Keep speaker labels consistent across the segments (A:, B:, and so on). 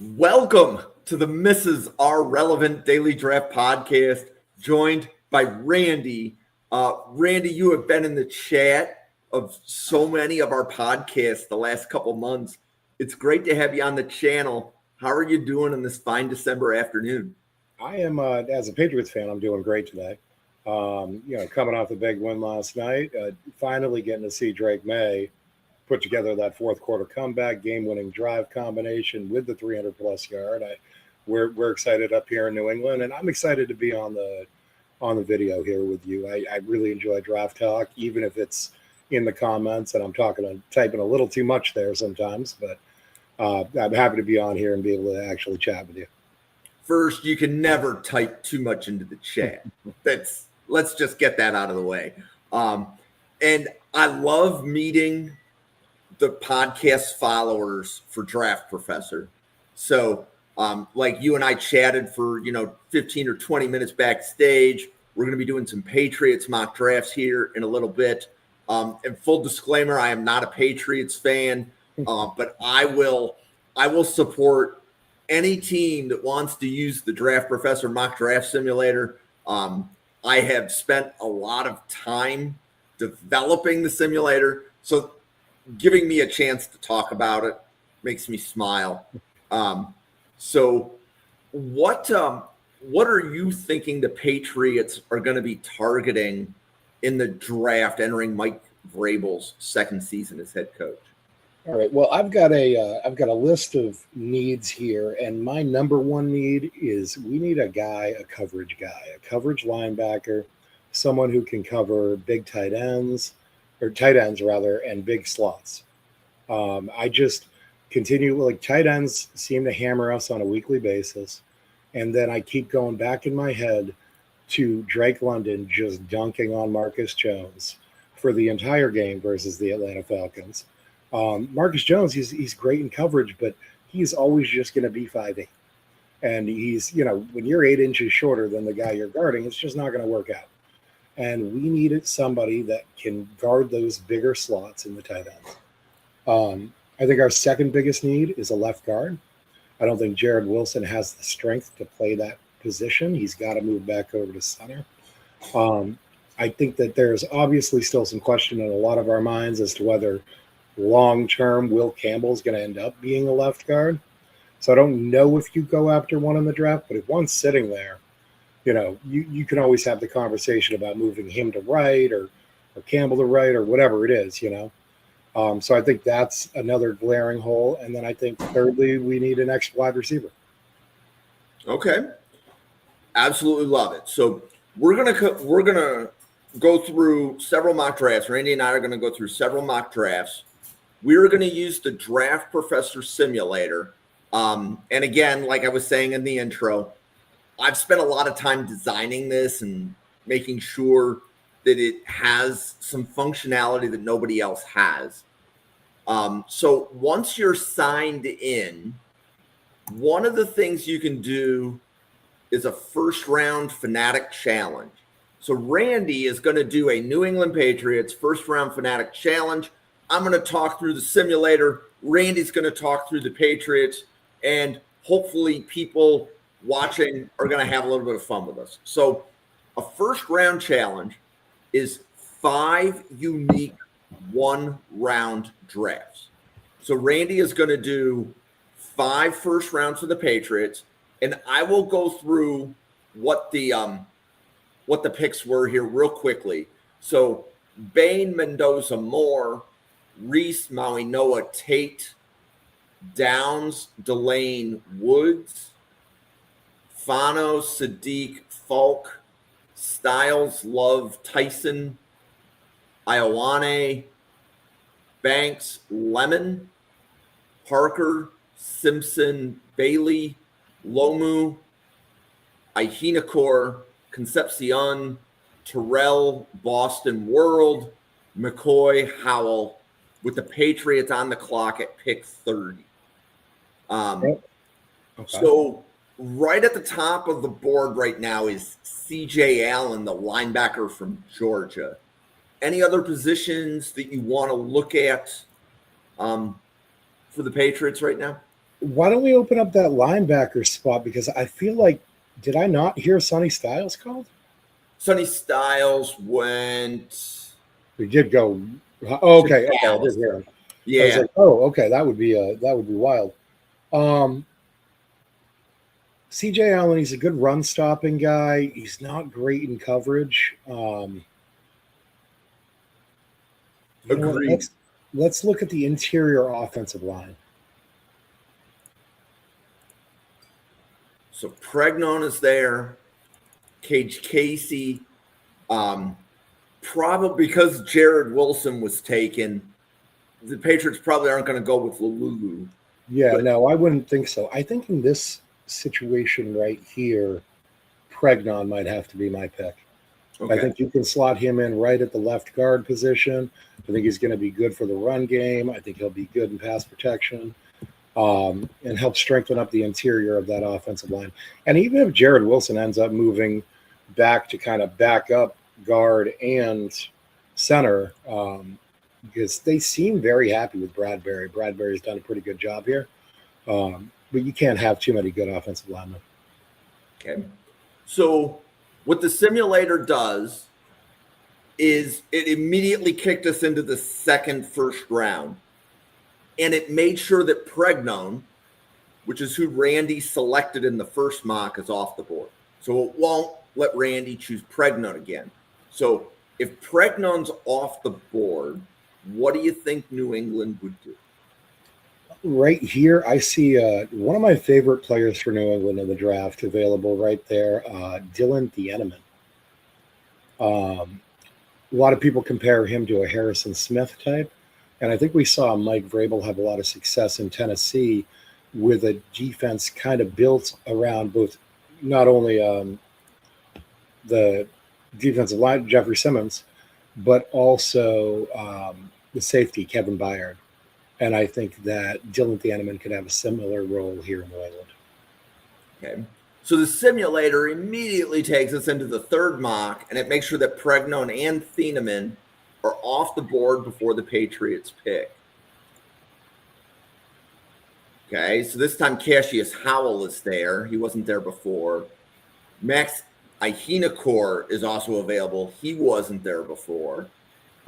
A: Welcome to the Mrs. R Relevant Daily Draft Podcast, joined by Randy. Randy, you have been in the chat of so many of our podcasts the last couple months. It's great to have you on the channel. How are you doing on this fine December afternoon?
B: I am, as a Patriots fan, I'm doing great today. Coming off the big win last night, finally getting to see Drake May put together that fourth quarter comeback, game-winning drive combination with the 300-plus yard. We're excited up here in New England, and I'm excited to be on the video here with you. I really enjoy draft talk, even if it's in the comments and I'm typing a little too much there sometimes. But I'm happy to be on here and be able to actually chat with you.
A: First, you can never type too much into the chat. Let's just get that out of the way. And I love meeting the podcast followers for Draft Professor. So like you and I chatted for 15 or 20 minutes backstage. We're going to be doing some Patriots mock drafts here in a little bit. And full disclaimer, I am not a Patriots fan, but I will support any team that wants to use the Draft Professor mock draft simulator. I have spent a lot of time developing the simulator, so giving me a chance to talk about it makes me smile. So what are you thinking the Patriots are going to be targeting in the draft entering Mike Vrabel's second season as head coach?
B: All right. Well, I've got a list of needs here, and my number one need is we need a coverage linebacker, someone who can cover big tight ends rather, and big slots. I just continue, tight ends seem to hammer us on a weekly basis. And then I keep going back in my head to Drake London just dunking on Marcus Jones for the entire game versus the Atlanta Falcons. Marcus Jones, he's great in coverage, but he's always just going to be 5'8". And he's, when you're 8 inches shorter than the guy you're guarding, it's just not going to work out. And we needed somebody that can guard those bigger slots in the tight ends. I think our second biggest need is a left guard. I don't think Jared Wilson has the strength to play that position. He's got to move back over to center. I think that there's obviously still some question in a lot of our minds as to whether long-term Will Campbell is going to end up being a left guard. So I don't know if you go after one in the draft, but if one's sitting there, you can always have the conversation about moving him to right or Campbell to right or whatever it is, So I think that's another glaring hole. And then I think thirdly, we need an extra wide receiver.
A: Okay. Absolutely love it. So we're gonna go through several mock drafts. Randy and I are going to go through several mock drafts. We're going to use the Draft Professor simulator. And again, like I was saying in the intro, I've spent a lot of time designing this and making sure that it has some functionality that nobody else has. So once you're signed in, one of the things you can do is a first round Fanatic challenge. So Randy is going to do a New England Patriots first round Fanatic challenge. I'm going to talk through the simulator. Randy's going to talk through the Patriots, and hopefully people watching are going to have a little bit of fun with us. So a first round challenge is 5 unique 1-round drafts. So Randy is going to do 5 first rounds for the Patriots, and I will go through what the picks were here real quickly. So Bain, Mendoza, Moore, Reese, Maui, Noah, Tate, Downs, Delane, Woods, Fano, Sadiq, Falk, Styles, Love, Tyson, Ioane, Banks, Lemon, Parker, Simpson, Bailey, Lomu, Ihinakor, Concepcion, Terrell, Boston World, McCoy, Howell, with the Patriots on the clock at pick 30. Okay. So right at the top of the board right now is C.J. Allen, the linebacker from Georgia. Any other positions that you want to look at for the Patriots right now?
B: Why don't we open up that linebacker spot? Because I feel like, did I not hear Sonny Styles called?
A: Sonny Styles went
B: We did go.
A: to
B: Okay, okay, I did
A: Dallas.
B: hear him. I was
A: Yeah,
B: like, oh, okay, that would be wild. Um, CJ Allen, he's a good run stopping guy. He's not great in coverage. You know what?
A: agreed.
B: Let's look at the interior offensive line.
A: So Pregnon is there. Cage Casey. Probably because Jared Wilson was taken, the Patriots probably aren't going to go with Lululu.
B: Yeah,
A: But
B: no, I wouldn't think so. I think in this situation right here, Pregnon might have to be my pick. I
A: okay,
B: think you can slot him in right at the left guard position. I think he's going to be good for the run game. I think he'll be good in pass protection, and help strengthen up the interior of that offensive line. And even if Jared Wilson ends up moving back to kind of back up guard and center, because they seem very happy with Bradbury. Bradbury's done a pretty good job here. But you can't have too many good offensive linemen.
A: okay. So what the simulator does is it immediately kicked us into the first round, and it made sure that Pregnon, which is who Randy selected in the first mock, is off the board. So it won't let Randy choose Pregnon again. So if Pregnon's off the board, what do you think New England would do?
B: Right here, I see one of my favorite players for New England in the draft available right there, Dylan Thieneman. Um, a lot of people compare him to a Harrison Smith type. And I think we saw Mike Vrabel have a lot of success in Tennessee with a defense kind of built around both not only the defensive line, Jeffrey Simmons, but also the safety, Kevin Byard. And I think that Dylan Thieneman could have a similar role here in New England.
A: Okay. So the simulator immediately takes us into the third mock, and it makes sure that Pregnon and Thieneman are off the board before the Patriots pick. Okay, so this time Cassius Howell is there. He wasn't there before. Max Ihenekor is also available. He wasn't there before.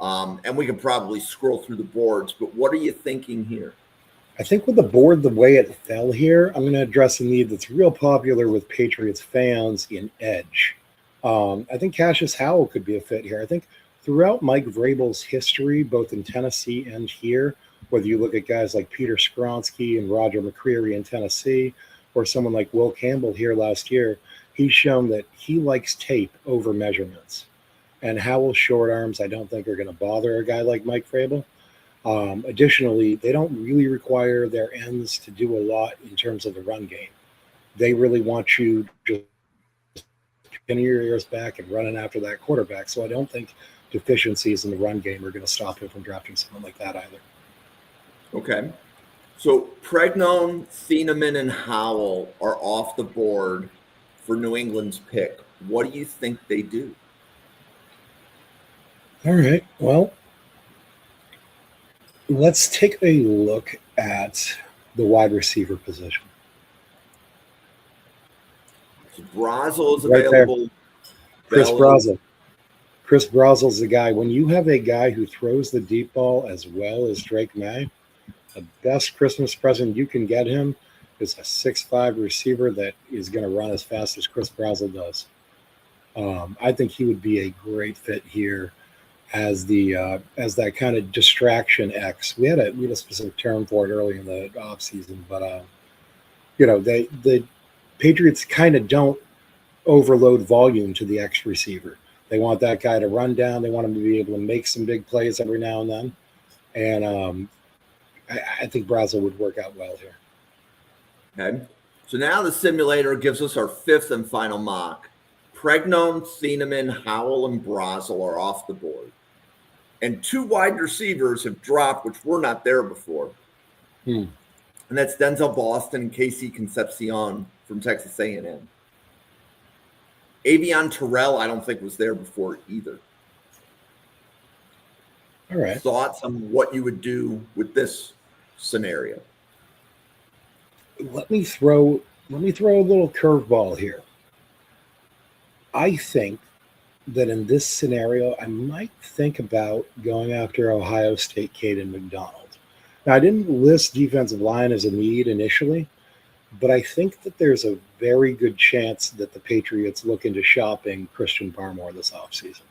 A: And we can probably scroll through the boards, but what are you thinking here?
B: I think with the board, the way it fell here, I'm going to address a need that's real popular with Patriots fans in edge. I think Cassius Howell could be a fit here. I think throughout Mike Vrabel's history, both in Tennessee and here, whether you look at guys like Peter Skronsky and Roger McCreary in Tennessee, or someone like Will Campbell here last year, he's shown that he likes tape over measurements. And Howell's short arms, I don't think, are going to bother a guy like Mike Vrabel. Additionally, they don't really require their ends to do a lot in terms of the run game. They really want you just pinning your ears back and running after that quarterback. So I don't think deficiencies in the run game are going to stop him from drafting someone like that either.
A: Okay. So Pregnon, Thieneman, and Howell are off the board for New England's pick. What do you think they do?
B: All right. Well, let's take a look at the wide receiver position.
A: So Brazel is
B: Right there.
A: available.
B: Chris
A: Bell
B: Brazel. Chris Brazel's the guy. When you have a guy who throws the deep ball as well as Drake May, the best Christmas present you can get him is a 6'5" receiver that is going to run as fast as Chris Brazel does. I think he would be a great fit here as that kind of distraction X. We had a specific term for it early in the offseason, but the Patriots kind of don't overload volume to the X receiver. They want that guy to run down. They want him to be able to make some big plays every now and then. And I think Brazel would work out well here.
A: Okay. So now the simulator gives us our fifth and final mock. Pregnon, Thieneman, Howell, and Brazel are off the board. And two wide receivers have dropped, which were not there before. And that's Denzel Boston and Casey Concepcion from Texas A&M. Avion Terrell, I don't think was there before either.
B: All right.
A: Thoughts on what you would do with this scenario?
B: let me throw a little curveball here. I think that in this scenario, I might think about going after Ohio State Caden McDonald. Now, I didn't list defensive line as a need initially, but I think that there's a very good chance that the Patriots look into shopping Christian Barmore this offseason.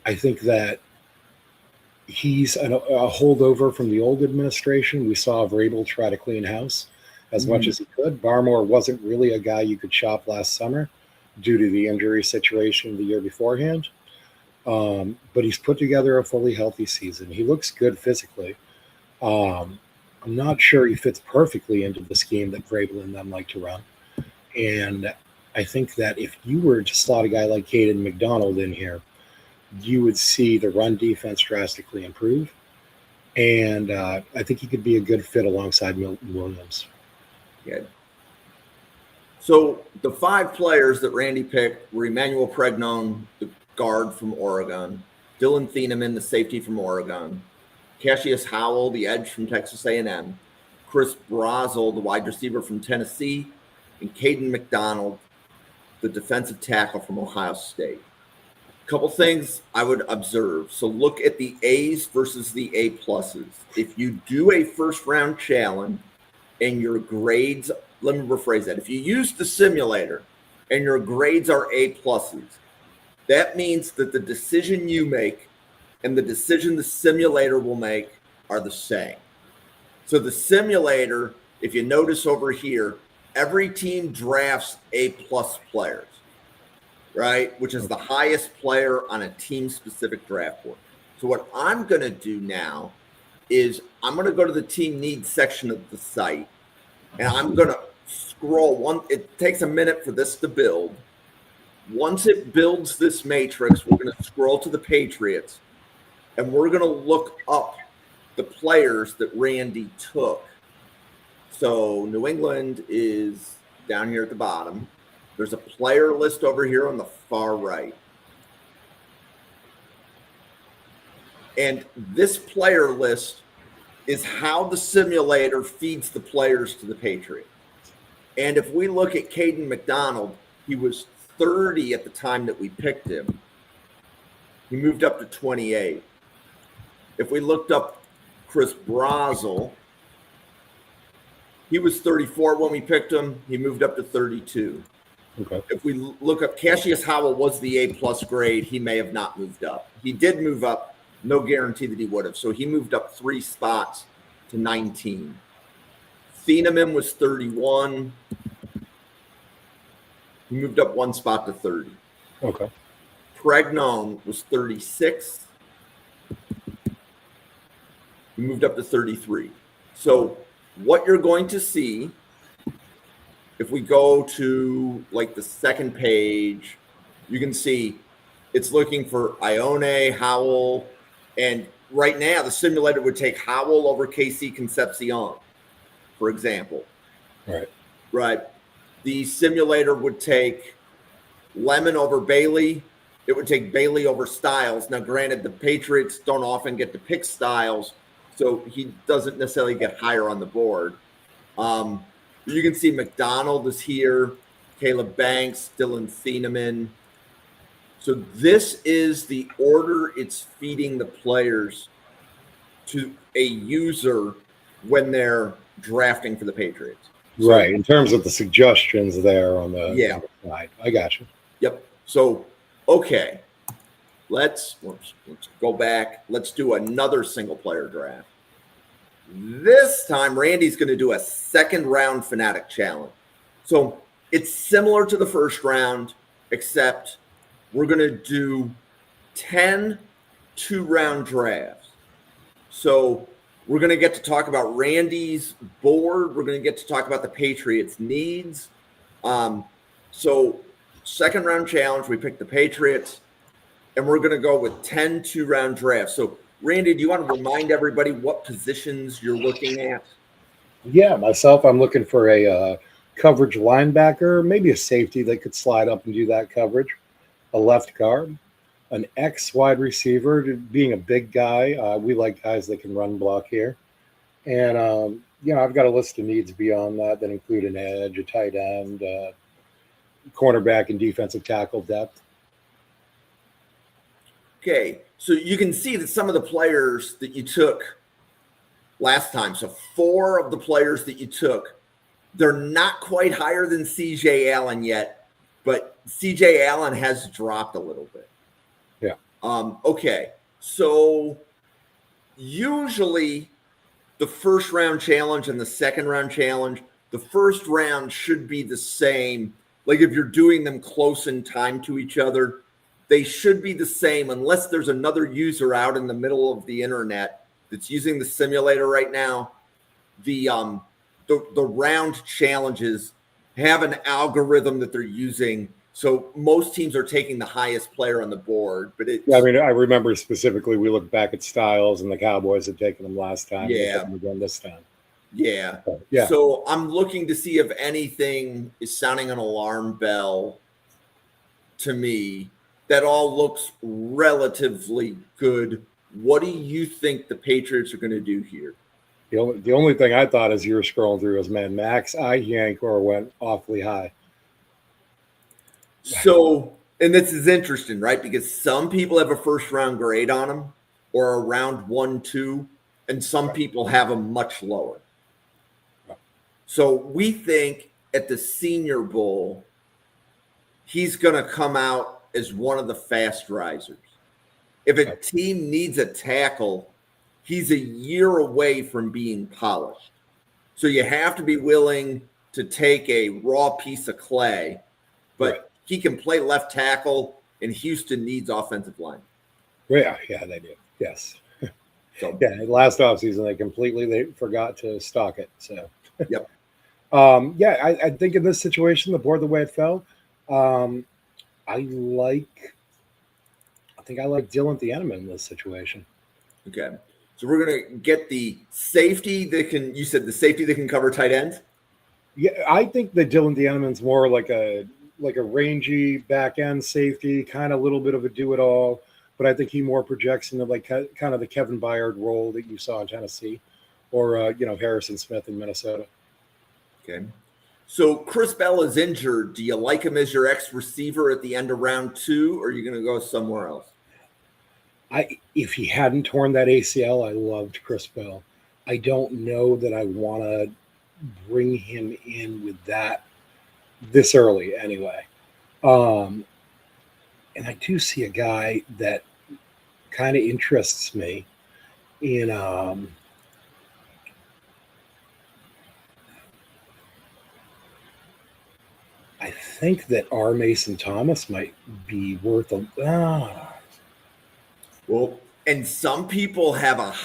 B: I think that he's a holdover from the old administration. We saw Vrabel try to clean house as much as he could. Barmore wasn't really a guy you could shop last summer due to the injury situation the year beforehand. But he's put together a fully healthy season. He looks good physically. I'm not sure he fits perfectly into the scheme that Vrabel and them like to run. And I think that if you were to slot a guy like Caden McDonald in here, you would see the run defense drastically improve. And I think he could be a good fit alongside Milton Williams.
A: Yeah. So the 5 players that Randy picked were Emmanuel Pregnon, the guard from Oregon, Dylan Thieneman, the safety from Oregon, Cassius Howell, the edge from Texas A&M, Chris Brazel, the wide receiver from Tennessee, and Caden McDonald, the defensive tackle from Ohio State. A couple things I would observe. So look at the A's versus the A pluses. If you do a first round challenge and your grades, let me rephrase that. If you use the simulator and your grades are A pluses, that means that the decision you make and the decision the simulator will make are the same. So the simulator, if you notice over here, every team drafts A plus players, right? Which is the highest player on a team specific draft board. So what I'm going to do now is I'm going to go to the team needs section of the site and I'm going to scroll it takes a minute for this to build. Once it builds this matrix, we're going to scroll to the Patriots and we're going to look up the players that Randy took. So New England is down here at the bottom. There's a player list over here on the far right. And this player list is how the simulator feeds the players to the Patriots. And if we look at Caden McDonald, he was 30 at the time that we picked him. He moved up to 28. If we looked up Chris Brazel, he was 34 when we picked him. He moved up to 32.
B: Okay.
A: If we look up Cassius Howell was the A plus grade, he may have not moved up. He did move up, no guarantee that he would have. So he moved up 3 spots to 19. Thieneman was 31. He moved up 1 spot to 30.
B: Okay.
A: Pregnon was 36. He moved up to 33. So what you're going to see, if we go to like the second page, you can see it's looking for Ione, Howell, and right now the simulator would take Howell over Casey Concepcion, for example. Right. The simulator would take Lemon over Bailey. It would take Bailey over Styles. Now, granted, the Patriots don't often get to pick Styles, so he doesn't necessarily get higher on the board. You can see McDonald is here, Caleb Banks, Dylan Thieneman. So this is the order it's feeding the players to a user when they're drafting for the Patriots. So,
B: right. In terms of the suggestions there on the side. I got you.
A: Yep. So, okay. Let's go back. Let's do another single player draft. This time, Randy's going to do a second round Fanatic Challenge. So it's similar to the first round, except we're going to do 10 2-round drafts. So we're going to get to talk about Randy's board. We're going to get to talk about the Patriots' needs. So second round challenge, we picked the Patriots, and we're going to go with 10 2-round drafts. So Randy, do you want to remind everybody what positions you're looking at?
B: Yeah, myself, I'm looking for a coverage linebacker, maybe a safety that could slide up and do that coverage, a left guard, an X wide receiver, being a big guy. We like guys that can run block here. And I've got a list of needs beyond that include an edge, a tight end, cornerback, and defensive tackle depth.
A: Okay, so you can see that some of the players that you took last time, so 4 of the players that you took, they're not quite higher than CJ Allen yet, but CJ Allen has dropped a little bit.
B: Yeah.
A: Okay, so usually the first round challenge and the second round challenge, the first round should be the same. Like if you're doing them close in time to each other, they should be the same unless there's another user out in the middle of the internet that's using the simulator right now. The round challenges have an algorithm that they're using. So most teams are taking the highest player on the board, but it's,
B: I mean, I remember specifically we looked back at Styles and the Cowboys had taken them last time.
A: Yeah.
B: They took them again this time.
A: Yeah.
B: Yeah.
A: So I'm looking to see if anything is sounding an alarm bell to me. That all looks relatively good. What do you think the Patriots are going to do here?
B: The only thing I thought as you were scrolling through was, man, Max Iankor went awfully high.
A: So, and this is interesting, right? Because some people have a first round grade on him or a round 1, 2, and some people have them much lower. So we think at the Senior Bowl, he's going to come out as one of the fast risers. If a team needs a tackle, he's a year away from being polished. So you have to be willing to take a raw piece of clay, but he can play left tackle, and Houston needs offensive line.
B: Yeah, they do. Yes. So last offseason they forgot to stock it. So
A: yep.
B: I think in this situation, the board the way it fell, I think I like Dylan Thieneman in this situation.
A: Okay. So we're going to get the safety that can cover tight ends?
B: Yeah, I think that Dylan Thieneman's more like a rangy back end safety, kind of a little bit of a do-it-all, but I think he more projects into like kind of the Kevin Byard role that you saw in Tennessee or, Harrison Smith in Minnesota.
A: Okay. So Chris Bell is injured. Do you like him as your ex-receiver at the end of round 2, or are you going to go somewhere else?
B: If he hadn't torn that ACL, I loved Chris Bell. I don't know that I want to bring him in with that this early anyway. And I do see a guy that kind of interests me in I think that R. Mason Thomas might be worth
A: Well, and some people have a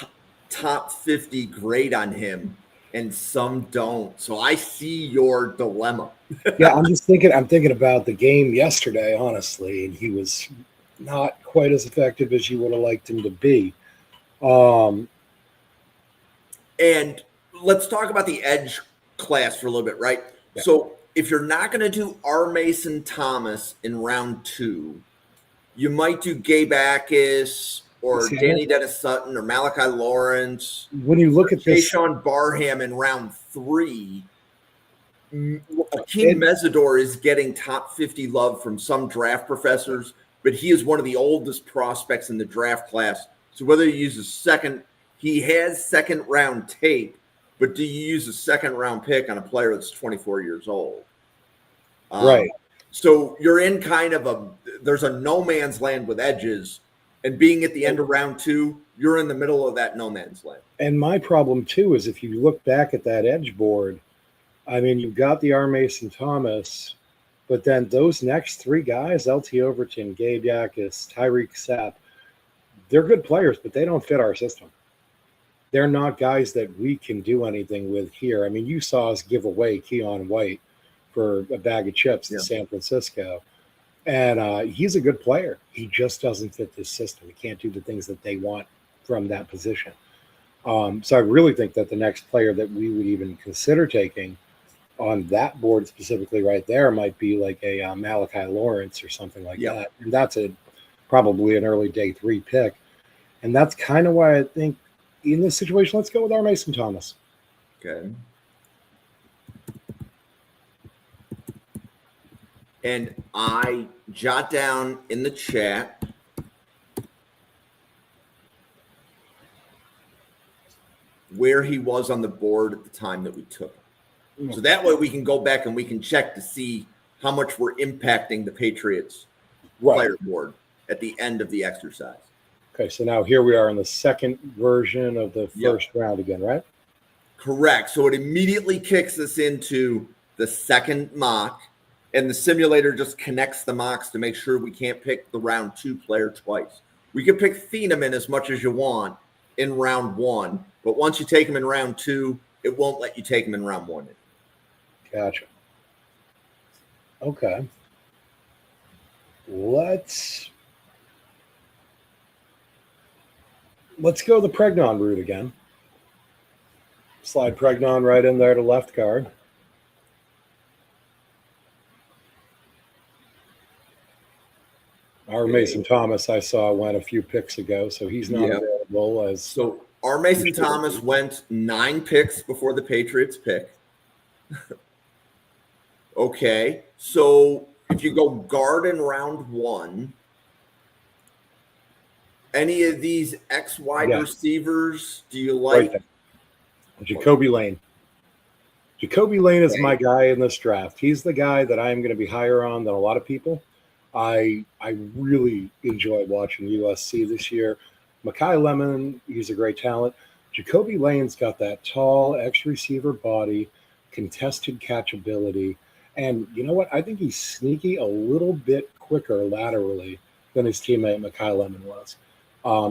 A: top 50 grade on him and some don't. So I see your dilemma.
B: Yeah, I'm thinking about the game yesterday, honestly, and he was not quite as effective as you would have liked him to be.
A: And let's talk about the edge class for a little bit, right? Yeah. So if you're not going to do R. Mason Thomas in round 2, you might do Gabe Akis or Danny Dennis Sutton or Malachi Lawrence.
B: When you look at this,
A: Tayshaun Barham in round 3, Akeem Mesidor is getting top 50 love from some draft professors, but he is one of the oldest prospects in the draft class. So whether you use he has second round tape, but do you use a second round pick on a player that's 24 years old?
B: Right.
A: So you're in kind of there's a no man's land with edges, and being at the end of round 2, you're in the middle of that no man's land. And
B: my problem too is if you look back at that edge board, I mean, you've got the R. Mason Thomas, but then those next 3 guys, LT Overton, Gabe Yakis, Tyreek Sapp, they're good players, but they don't fit our system. They're not guys that we can do anything with here. I mean, you saw us give away Keon White for a bag of chips in San Francisco. And he's a good player. He just doesn't fit this system. He can't do the things that they want from that position. So I really think that the next player that we would even consider taking on that board specifically right there might be like a Malachi Lawrence or something like that. And that's probably an early day 3 pick. And that's kind of why I think in this situation, let's go with R. Mason Thomas.
A: Okay. And I jot down in the chat where he was on the board at the time that we took him. So that way we can go back and we can check to see how much we're impacting the Patriots player board at the end of the exercise.
B: Okay, so now here we are in the second version of the first round again, right?
A: Correct. So it immediately kicks us into the second mock, and the simulator just connects the mocks to make sure we can't pick the round 2 player twice. We can pick Thieneman as much as you want in round 1, but once you take him in round 2, it won't let you take him in round 1.
B: Gotcha. Okay. Let's go the Pregnon route again. Slide Pregnon right in there to left guard. Our Mason Thomas, I saw, went a few picks ago, so he's not available.
A: So our Mason Thomas went 9 picks before the Patriots pick. Okay, so if you go guard in round 1, any of these X wide receivers do you like?
B: Right, Jacoby Lane. Jacoby Lane is my guy in this draft. He's the guy that I'm going to be higher on than a lot of people. I really enjoy watching USC this year. Mekhi Lemon, he's a great talent. Jacoby Lane's got that tall X-receiver body, contested catchability. And you know what? I think he's sneaky a little bit quicker laterally than his teammate Mekhi Lemon was.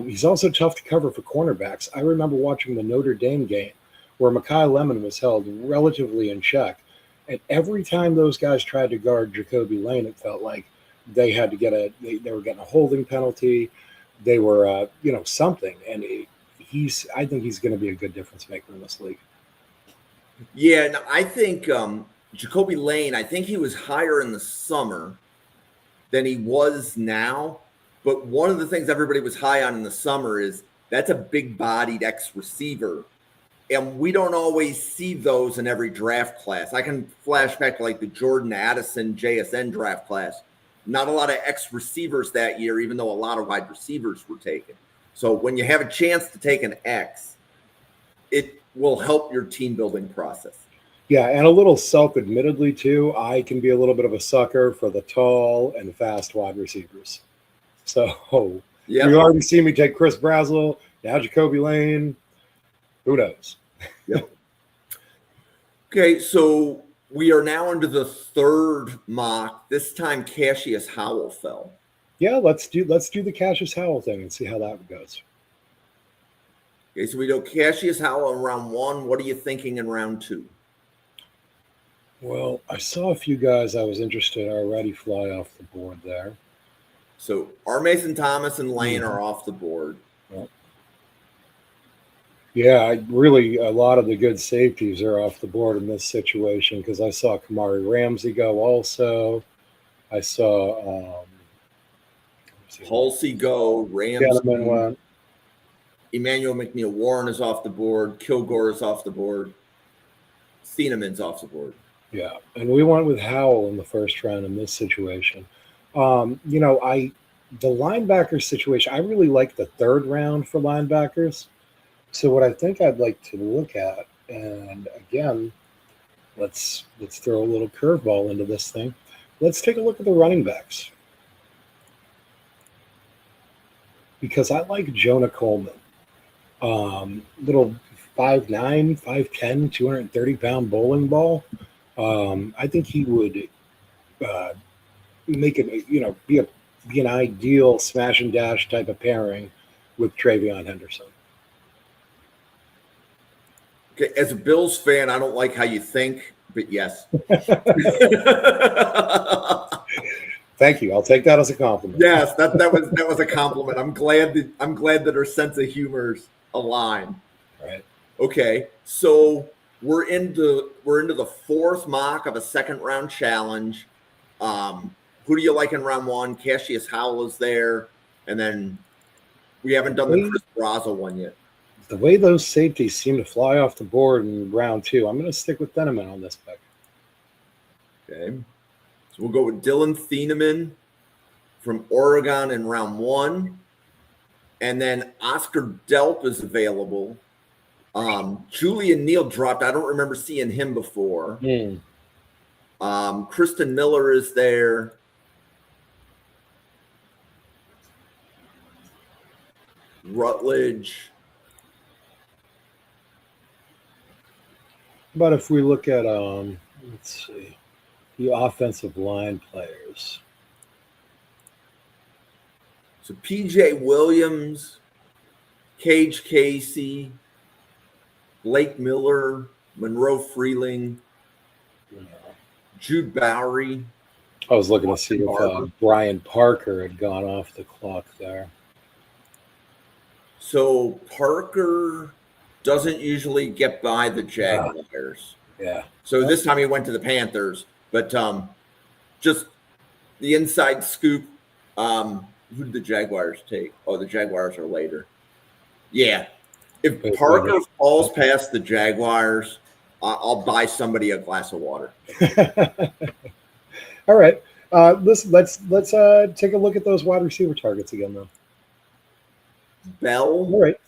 B: He's also tough to cover for cornerbacks. I remember watching the Notre Dame game where Mekhi Lemon was held relatively in check. And every time those guys tried to guard Jacoby Lane, it felt like they had to get they were getting a holding penalty. They were, something. And I think he's going to be a good difference maker in this league.
A: Yeah, no, I think Jacoby Lane, I think he was higher in the summer than he was now. But one of the things everybody was high on in the summer is that's a big-bodied X-receiver. And we don't always see those in every draft class. I can flash back to like the Jordan Addison JSN draft class. Not a lot of X receivers that year, even though a lot of wide receivers were taken. So when you have a chance to take an X, it will help your team building process.
B: Yeah, and a little self-admittedly too, I can be a little bit of a sucker for the tall and fast wide receivers. So you already see me take Chris Brazzell, now Jacoby Lane. Who knows?
A: Yep. Okay, so we are now into the third mock. This time Cassius Howell fell.
B: Yeah, let's do the Cassius Howell thing and see how that goes.
A: Okay, so we go Cassius Howell in round 1. What are you thinking in round 2?
B: Well, I saw a few guys I was interested already fly off the board there.
A: So our Mason Thomas and Lane are off the board.
B: Yeah, really, a lot of the good safeties are off the board in this situation because I saw Kamari Ramsey go also. I saw
A: Halsey go, Ramsey.
B: Went.
A: Emmanuel McNeil-Warren is off the board. Kilgore is off the board. Thieneman's off the board.
B: Yeah, and we went with Howell in the first round in this situation. The linebacker situation, I really like the third round for linebackers. So what I think I'd like to look at, and again, let's throw a little curveball into this thing. Let's take a look at the running backs. Because I like Jonah Coleman. Little 5'9", 5'10", 230-pound bowling ball. I think he would make it, be an ideal smash and dash type of pairing with Travion Henderson.
A: Okay, as a Bills fan, I don't like how you think, but yes.
B: Thank you. I'll take that as a compliment.
A: Yes, that was a compliment. I'm glad that our sense of humors align.
B: Right.
A: Okay, so we're into the fourth mock of a second round challenge. Who do you like in round 1? Cassius Howell is there, and then we haven't done the Chris Brazzell one yet.
B: The way those safeties seem to fly off the board in round 2, I'm going to stick with Thieneman on this pick.
A: Okay. So we'll go with Dylan Thieneman from Oregon in round 1. And then Oscar Delp is available. Julian Neal dropped. I don't remember seeing him before. Kristen Miller is there. Rutledge.
B: But if we look at, let's see, the offensive line players.
A: So PJ Williams, Cage Casey, Blake Miller, Monroe Freeling, Jude Bowery.
B: I was looking to see if Brian Parker had gone off the clock there.
A: So Parker doesn't usually get by the Jaguars.
B: Yeah.
A: So this time he went to the Panthers. But just the inside scoop, who did the Jaguars take? Oh, the Jaguars are later. Yeah. If Parker falls past the Jaguars, I'll buy somebody a glass of water.
B: All right. Let's take a look at those wide receiver targets again, though.
A: Bell.
B: All right.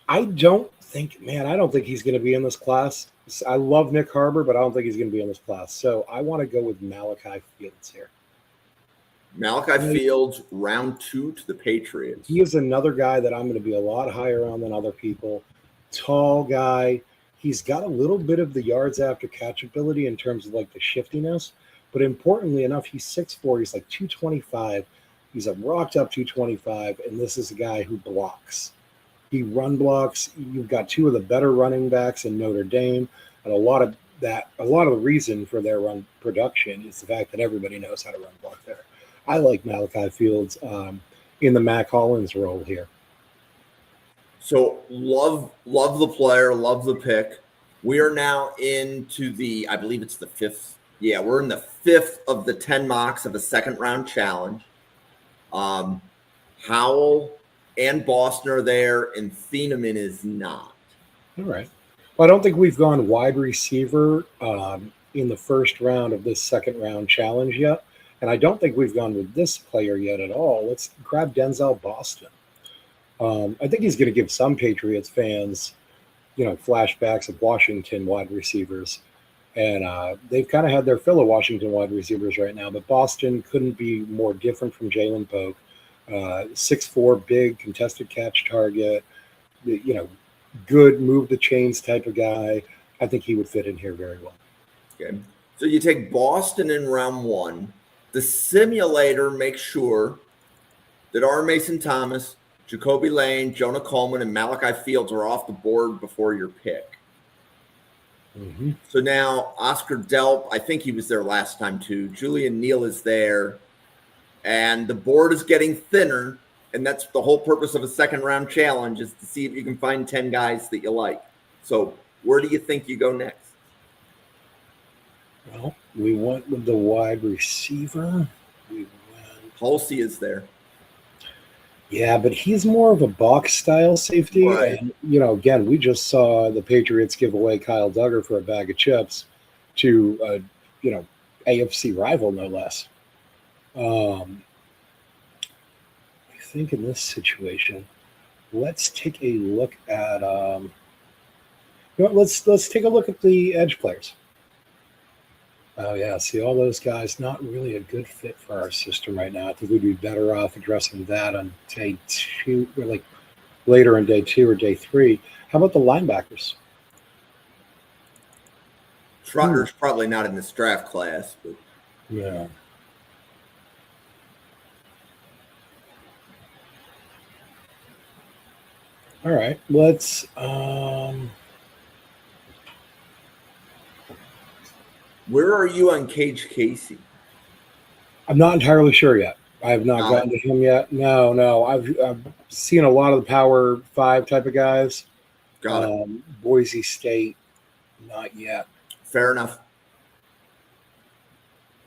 B: I don't think he's going to be in this class. I love Nick Harbor, but I don't think he's going to be in this class. So I want to go with Malachi Fields here.
A: Malachi Fields, round 2 to the Patriots.
B: He is another guy that I'm going to be a lot higher on than other people. Tall guy. He's got a little bit of the yards after catch ability in terms of like the shiftiness. But importantly enough, he's 6'4". He's like 225. He's a rocked up 225. And this is a guy who blocks. He run blocks. You've got 2 of the better running backs in Notre Dame. And a lot of the reason for their run production is the fact that everybody knows how to run block there. I like Malachi Fields in the Mac Hollins role here.
A: So love the player, love the pick. We are now into I believe it's the 5th. Yeah, we're in the 5th of the 10 mocks of a second round challenge. Howell and Boston are there, and Thieneman is not.
B: All right. Well, I don't think we've gone wide receiver in the first round of this second round challenge yet. And I don't think we've gone with this player yet at all. Let's grab Denzel Boston. I think he's going to give some Patriots fans, flashbacks of Washington wide receivers. And they've kind of had their fill of Washington wide receivers right now. But Boston couldn't be more different from Jalen Pope. 6'4", big, contested catch target, good move the chains type of guy. I think he would fit in here very well.
A: Okay. So you take Boston in round 1. The simulator makes sure that R. Mason Thomas, Jacoby Lane, Jonah Coleman, and Malachi Fields are off the board before your pick.
B: Mm-hmm.
A: So now Oscar Delp, I think he was there last time too. Julian Neal is there. And the board is getting thinner. And that's the whole purpose of a second round challenge, is to see if you can find 10 guys that you like. So where do you think you go next?
B: Well, we went with the wide receiver.
A: Halsey is there.
B: Yeah, but he's more of a box style safety.
A: Right.
B: And, again, we just saw the Patriots give away Kyle Duggar for a bag of chips to, AFC rival, no less. I think in this situation, let's take a look at, let's take a look at the edge players. Oh, yeah. See, all those guys, not really a good fit for our system right now. I think we'd be better off addressing that on day 2, or like later in day 2 or day 3. How about the linebackers?
A: Trotter's probably not in this draft class, but
B: yeah. All right. Let's
A: where are you on Cage Casey?
B: I'm not entirely sure yet. I have not gotten to him yet. No. I've seen a lot of the Power 5 type of guys.
A: Got it.
B: Boise State, not yet.
A: Fair enough.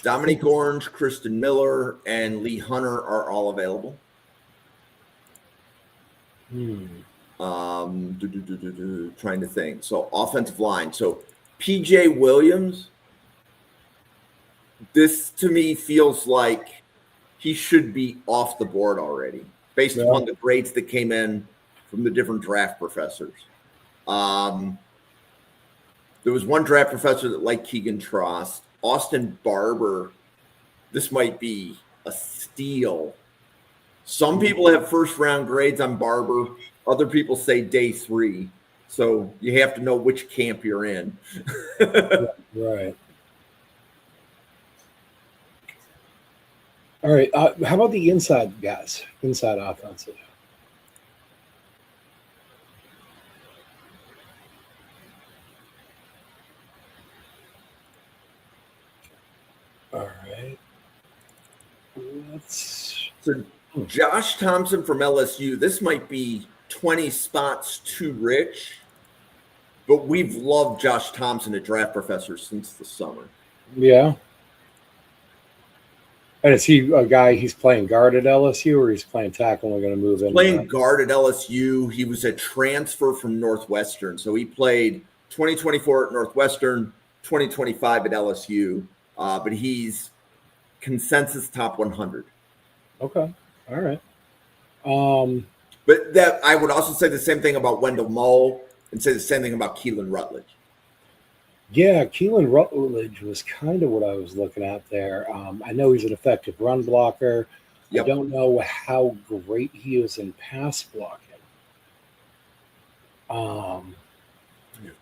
A: Dominique Orange, Kristen Miller, and Lee Hunter are all available. Trying to think. So offensive line. So PJ Williams, this to me feels like he should be off the board already based
B: Yeah.
A: upon the grades that came in from the different draft professors. There was one draft professor that liked Keegan Trost. Austin Barber, this might be a steal. Some people have first round grades on Barber. Other people say day 3. So you have to know which camp you're in.
B: Right. All right. How about the inside guys? Inside offensive. All right.
A: So Josh Thompson from LSU, this might be 20 spots too rich, but we've loved Josh Thompson at Draft Professor since the summer.
B: Yeah. And is he a guy, he's playing guard at LSU or he's playing tackle and we're going to move in?
A: Playing guard at LSU. He was a transfer from Northwestern. So he played 2024 at Northwestern, 2025 at LSU, but he's consensus top 100.
B: Okay. All right.
A: But that I would also say the same thing about Wendell Moe and say the same thing about Keelan Rutledge.
B: Yeah, Keelan Rutledge was kind of what I was looking at there. I know he's an effective run blocker.
A: Yep.
B: I don't know how great he is in pass blocking.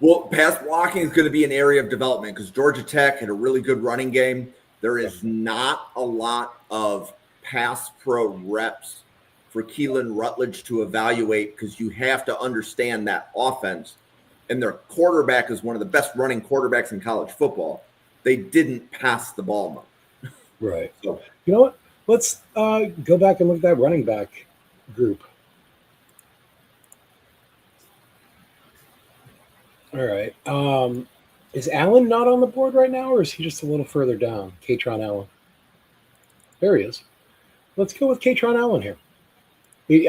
A: Well, pass blocking is going to be an area of development because Georgia Tech had a really good running game. There is not a lot of pass pro reps for Keelan Rutledge to evaluate because you have to understand that offense. And their quarterback is one of the best running quarterbacks in college football. They didn't pass the ball much.
B: Right.
A: So,
B: you know what? Let's go back and look at that running back group. All right. Is Allen not on the board right now, or is he just a little further down? Katron Allen. There he is. Let's go with Katron Allen here.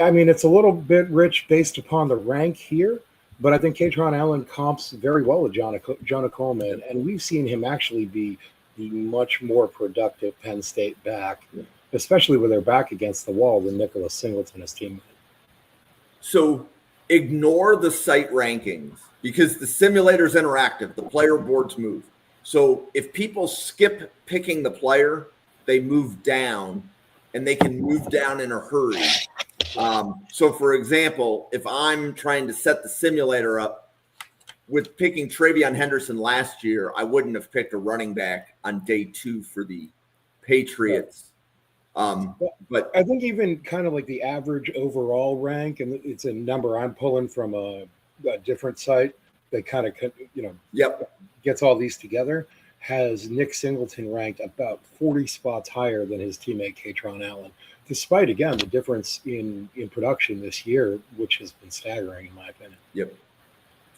B: I mean, it's a little bit rich based upon the rank here, but I think Katron Allen comps very well with Jonah Coleman, and we've seen him actually be the much more productive Penn State back, especially with their back against the wall than Nicholas Singleton, his teammate.
A: So ignore the site rankings because the simulator's interactive. The player boards move. So if people skip picking the player, they move down, and they can move down in a hurry. So, for example, if I'm trying to set the simulator up with picking Travion Henderson last year, I wouldn't have picked a running back on day 2 for the Patriots. But
B: I think even kind of like the average overall rank, and it's a number I'm pulling from a different site that kind of, gets all these together, has Nick Singleton ranked about 40 spots higher than his teammate Katron Allen, despite, again, the difference in production this year, which has been staggering, in my opinion.
A: Yep.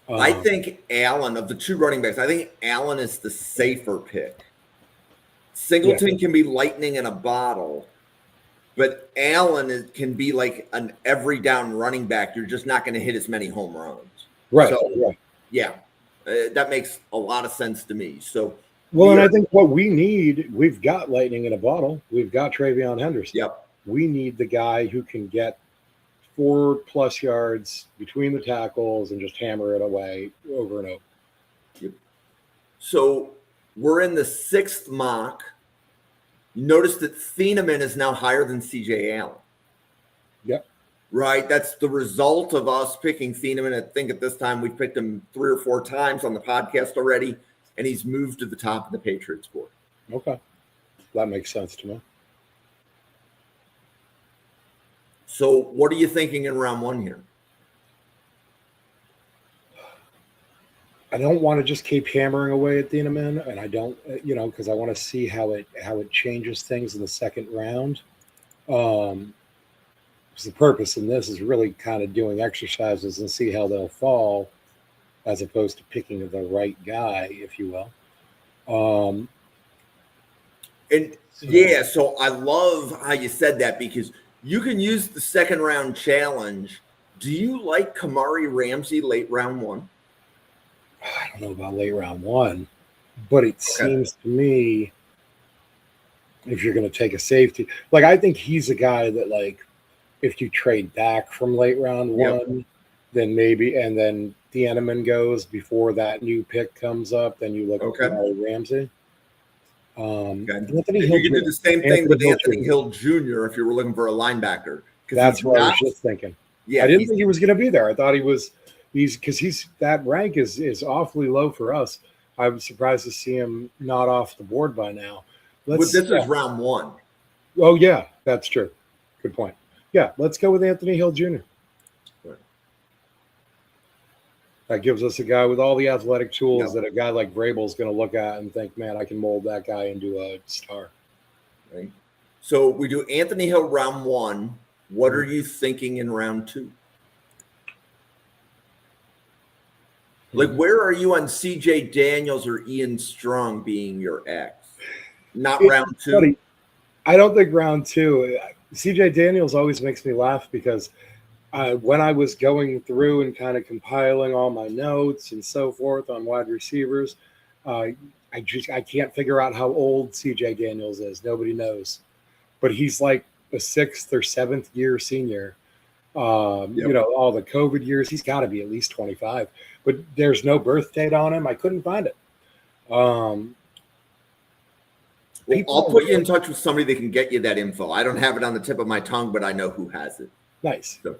A: I think Allen, of the 2 running backs, I think Allen is the safer pick. Singleton can be lightning in a bottle, but Allen can be like an every down running back. You're just not going to hit as many home runs.
B: Right.
A: So, yeah, that makes a lot of sense to me. So,
B: well, and I think what we need, we've got lightning in a bottle. We've got Travion Henderson.
A: Yep.
B: We need the guy who can get 4+ yards between the tackles and just hammer it away over and over.
A: Yep. So we're in the 6th mock. You notice that Thieneman is now higher than CJ Allen.
B: Yep.
A: Right. That's the result of us picking Thieneman. I think at this time we've picked him 3 or 4 times on the podcast already, and he's moved to the top of the Patriots board.
B: Okay. That makes sense to me.
A: So what are you thinking in round 1 here?
B: I don't want to just keep hammering away at Thieneman, and I don't, because I want to see how it changes things in the 2nd round. Because the purpose in this is really kind of doing exercises and see how they'll fall, as opposed to picking the right guy, if you will.
A: So I love how you said that because you can use the 2nd round challenge Do you like Kamari Ramsey late round 1?
B: I don't know about late round 1, but it
A: Okay.
B: seems to me if you're going to take a safety, like I think he's a guy that like if you trade back from late round
A: Yep.
B: 1, then maybe, and then Thieneman goes before that new pick comes up, then you look at
A: Okay.
B: Kamari Ramsey.
A: Okay.
B: Anthony
A: And
B: Hill,
A: you could do the same thing with Anthony Hill Jr. if you were looking for a linebacker. Because
B: That's
A: he's
B: what I was
A: not.
B: just thinking.
A: Yeah.
B: I didn't think he was going to be there. I thought he's because he's that rank is awfully low for us. I was surprised to see him not off the board by now.
A: But this is round 1.
B: Oh yeah, that's true. Good point. Yeah, let's go with Anthony Hill Jr.
A: Right.
B: That gives us a guy with all the athletic tools
A: Yep.
B: that a guy like Vrabel is going to look at and think, man, I can mold that guy into a star.
A: Right. So we do Anthony Hill round 1. What are you thinking in round 2? Like, where are you on CJ Daniels or Ian Strong being your ex? Not round 2?
B: Funny. I don't think round 2. CJ Daniels always makes me laugh because when I was going through and kind of compiling all my notes and so forth on wide receivers, I can't figure out how old CJ Daniels is. Nobody knows, but he's like a 6th or 7th year senior. You know, all the COVID years, he's got to be at least 25, but there's no birth date on him. I couldn't find it.
A: Well, I'll put you in touch with somebody that can get you that info. I don't have it on the tip of my tongue, but I know who has it.
B: Nice.
A: So.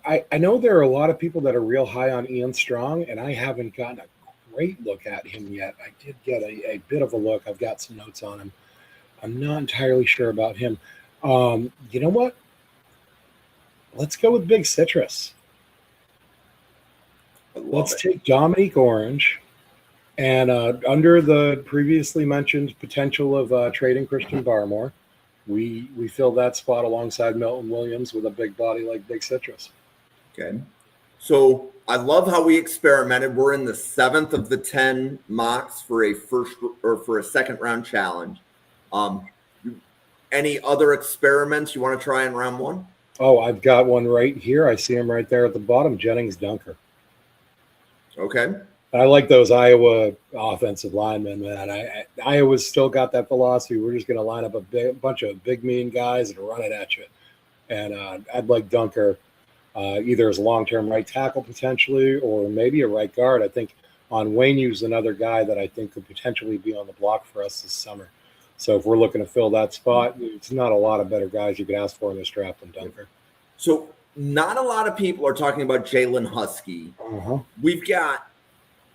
B: I know there are a lot of people that are real high on Ian Strong, and I haven't gotten a great look at him yet. I did get a bit of a look. I've got some notes on him. I'm not entirely sure about him. You know what? Let's go with Big Citrus. Let's take Dominique Orange. And under the previously mentioned potential of trading Christian Barmore, we fill that spot alongside Milton Williams with a big body like Big Citrus.
A: Okay. So I love how we experimented. We're in the 7th of the 10 mocks for a first or for a second round challenge. Any other experiments you want to try in round 1?
B: Oh, I've got one right here. I see him right there at the bottom, Jennings Dunker.
A: Okay.
B: I like those Iowa offensive linemen, man. Iowa's still got that philosophy. We're just going to line up a bunch of big, mean guys and run it at you. And I'd like Dunker either as a long-term right tackle potentially or maybe a right guard. I think Onwuenu's another guy that I think could potentially be on the block for us this summer. So if we're looking to fill that spot, it's not a lot of better guys you could ask for in this draft than Dunker.
A: So not a lot of people are talking about Jalen Husky.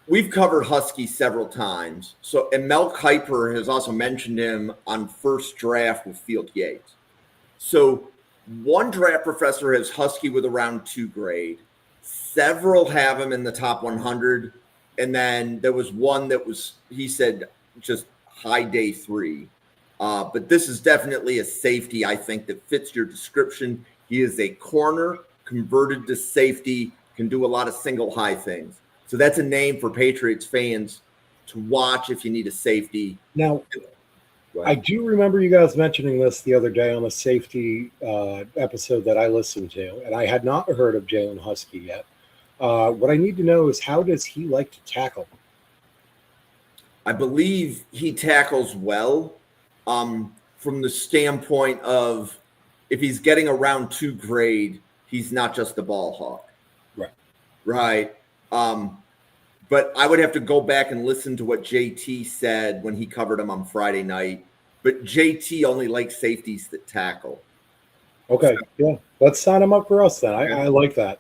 A: We've covered Husky several times. So, and Mel Kiper has also mentioned him on First Draft with Field Yates. So one draft professor has Husky with a round 2 grade. Several have him in the top 100. And then there was one that was, he said, just high day 3. But this is definitely a safety, I think, that fits your description. He is a corner converted to safety, can do a lot of single high things. So that's a name for Patriots fans to watch if you need a safety.
B: Now, I do remember you guys mentioning this the other day on a safety episode that I listened to, and I had not heard of Jalen Husky yet. What I need to know is how does he like to tackle?
A: I believe he tackles well from the standpoint of if he's getting a round 2 grade, he's not just a ball hawk. Right. But I would have to go back and listen to what JT said when he covered him on Friday night. But JT only likes safeties that tackle.
B: Okay, yeah. Let's sign him up for us then. I like that.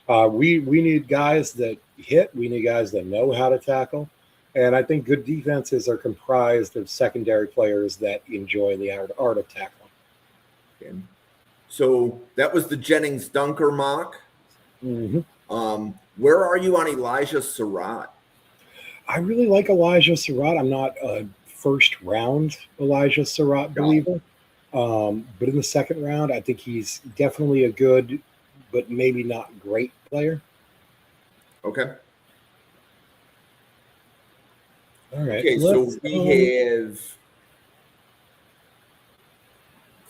B: We need guys that hit. We need guys that know how to tackle. And I think good defenses are comprised of secondary players that enjoy the art of tackling.
A: Okay. So that was the Jennings Dunker mock.
B: Mm-hmm.
A: Where are you on Elijah Surratt?
B: I really like Elijah Surratt. I'm not a first round Elijah Surratt believer. But in the second round, I think he's definitely a good, but maybe not great player.
A: Okay.
B: All right.
A: Okay, so we have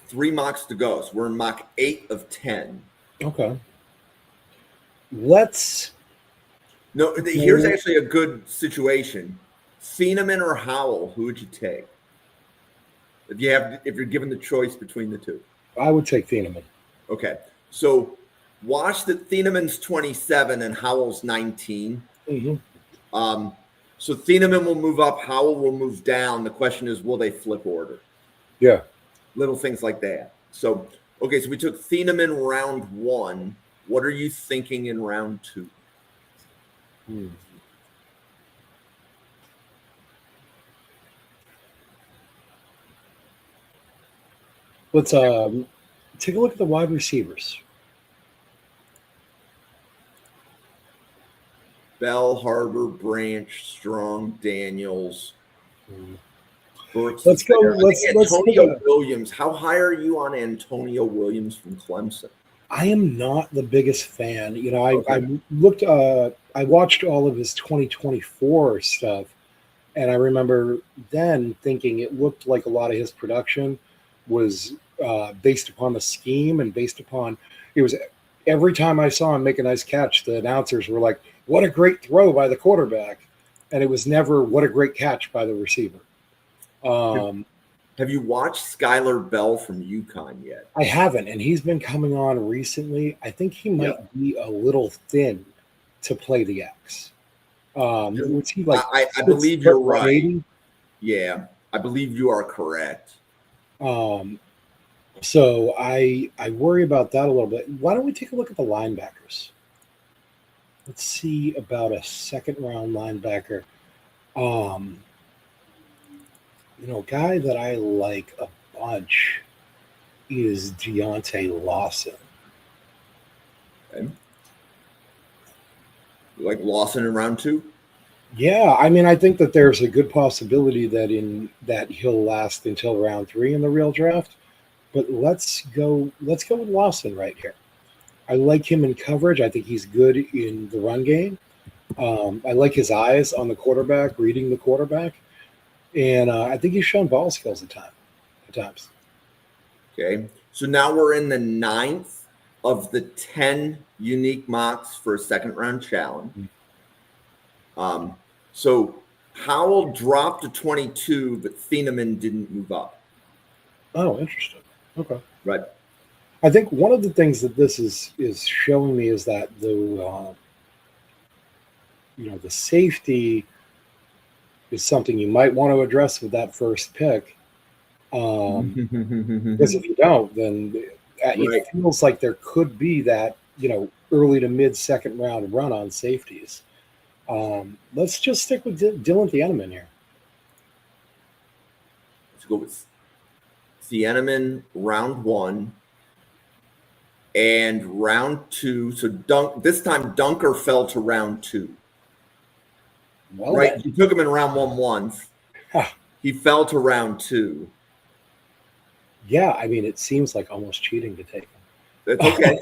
A: 3 mocks to go. So we're in mock 8 of 10.
B: Okay. Let's
A: No, here's actually a good situation. Thieneman or Howell, who would you take? If you're given the choice between the two.
B: I would take Thieneman.
A: Okay. So watch that Thieneman's 27 and Howell's 19.
B: Mm-hmm.
A: So Thieneman will move up, Howell will move down. The question is, will they flip order?
B: Yeah.
A: Little things like that. So, okay, so we took Thieneman round 1. What are you thinking in round 2?
B: Let's take a look at the wide receivers.
A: Bell, Harbor, Branch, Strong, Daniels.
B: Let's go. Let's
A: Antonio Williams. How high are you on Antonio Williams from Clemson?
B: I am not the biggest fan. You know,
A: Okay.
B: I looked. I watched all of his 2024 stuff, and I remember then thinking it looked like a lot of his production was based upon the scheme and based upon it was every time I saw him make a nice catch, the announcers were like, "What a great throw by the quarterback," and it was never "What a great catch by the receiver."
A: Have you watched Skylar Bell from UConn yet?
B: I haven't, and he's been coming on recently. I think he might be a little thin to play the X. Was he like
A: I believe you're right.
B: 180?
A: Yeah, I believe you are correct.
B: So I worry about that a little bit. Why don't we take a look at the linebackers? Let's see about a second round linebacker. You know, a guy that I like a bunch is Deontay Lawson.
A: Okay. You like Lawson in round 2?
B: Yeah, I mean, I think that there's a good possibility that he'll last until round 3 in the real draft. But let's go with Lawson right here. I like him in coverage. I think he's good in the run game. I like his eyes on the quarterback, reading the quarterback, and I think he's shown ball skills at times.
A: Okay, so now we're in the 9th of the 10 unique mocks for a second round challenge. So Howell dropped to 22, but Thieneman didn't move up.
B: Oh, interesting. Okay.
A: Right.
B: I think one of the things that this is showing me is that the safety is something you might want to address with that first pick. Because if you don't, then it feels like there could be that early to mid second round run on safeties. Let's just stick with Dylan Thieneman here.
A: Let's go with Thieneman round 1 and round 2. So this time Dunker fell to round 2.
B: Well,
A: right, you took him in round 1 once. He fell to round 2.
B: Yeah, I mean, it seems like almost cheating to take him.
A: That's okay.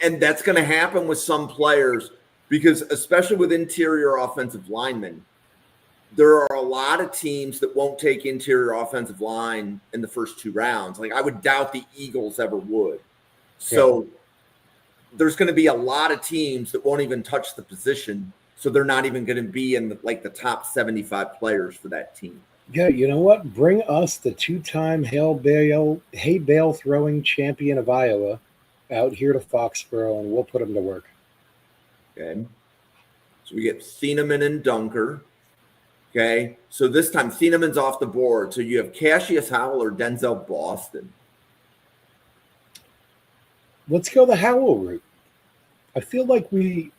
A: And that's going to happen with some players because, especially with interior offensive linemen, there are a lot of teams that won't take interior offensive line in the first 2 rounds. Like, I would doubt the Eagles ever would. So there's going to be a lot of teams that won't even touch the position. So they're not even going to be in the top 75 players for that team.
B: Yeah, you know what? Bring us the 2-time hay bale throwing champion of Iowa out here to Foxborough, and we'll put him to work.
A: Okay. So we get Thieneman and Dunker. Okay. So this time Thieneman's off the board. So you have Cassius Howell or Denzel Boston.
B: Let's go the Howell route. I feel like we've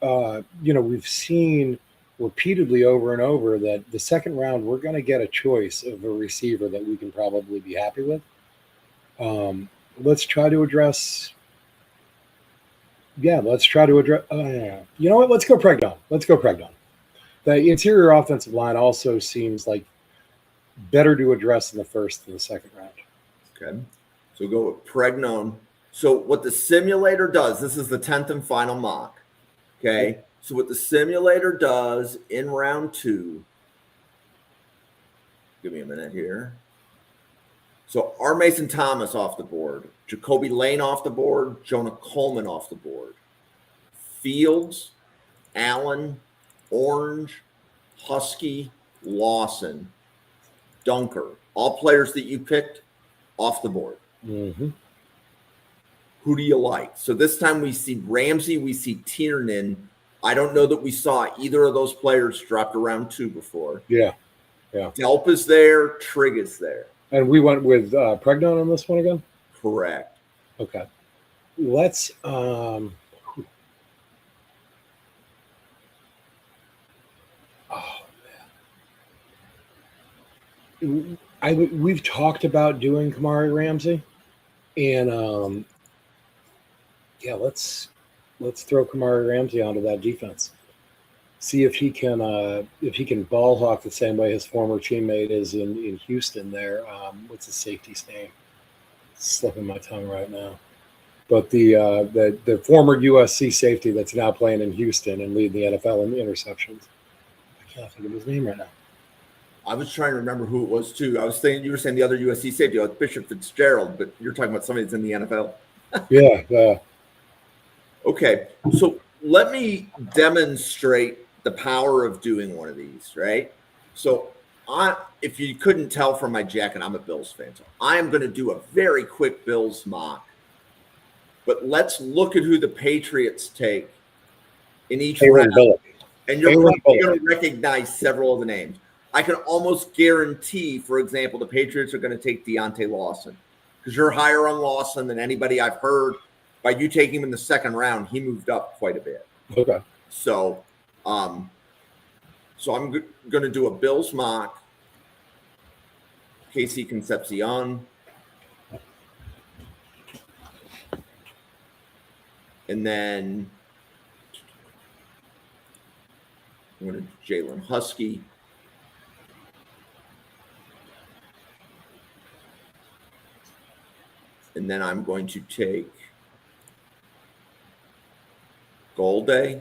B: seen repeatedly over and over that the second round we're going to get a choice of a receiver that we can probably be happy with. Let's try to address. Yeah, let's try to address. You know what? Let's go Pregnon. The interior offensive line also seems like better to address in the first than the second round.
A: Okay, so go with Pregnon. So what the simulator does, this is the 10th and final mock. Okay. So what the simulator does in round 2, give me a minute here. So R. Mason Thomas off the board, Jacoby Lane off the board, Jonah Coleman off the board. Fields, Allen, Orange, Husky, Lawson, Dunker. All players that you picked off the board.
B: Mm-hmm.
A: Who do you like? So this time we see Ramsey, we see Tiernan. I don't know that we saw either of those players dropped around 2 before.
B: Yeah.
A: Delp is there. Trigg is there.
B: And we went with Pregnon on this one again?
A: Correct.
B: Okay. Let's we've talked about doing Kamari Ramsey, and yeah, let's throw Kamari Ramsey onto that defense. See if he can ball hawk the same way his former teammate is in Houston. There, what's his safety's name? It's slipping my tongue right now. But the former USC safety that's now playing in Houston and leading the NFL in the interceptions. I can't think of his name right now.
A: I was trying to remember who it was too. I was thinking you were saying the other USC safety, like Bishop Fitzgerald, but you're talking about somebody that's in the NFL.
B: Yeah.
A: Okay, so let me demonstrate the power of doing one of these, right? So if you couldn't tell from my jacket, I'm a Bills fan. So I am going to do a very quick Bills mock. But let's look at who the Patriots take in each round. And you're probably going to recognize several of the names. I can almost guarantee, for example, the Patriots are going to take Deontay Lawson because you're higher on Lawson than anybody I've heard. By you taking him in the second round, he moved up quite a bit.
B: Okay.
A: So I'm going to do a Bills mock. Casey Concepcion. And then I'm going to do Jalen Husky. And then I'm going to take Golday.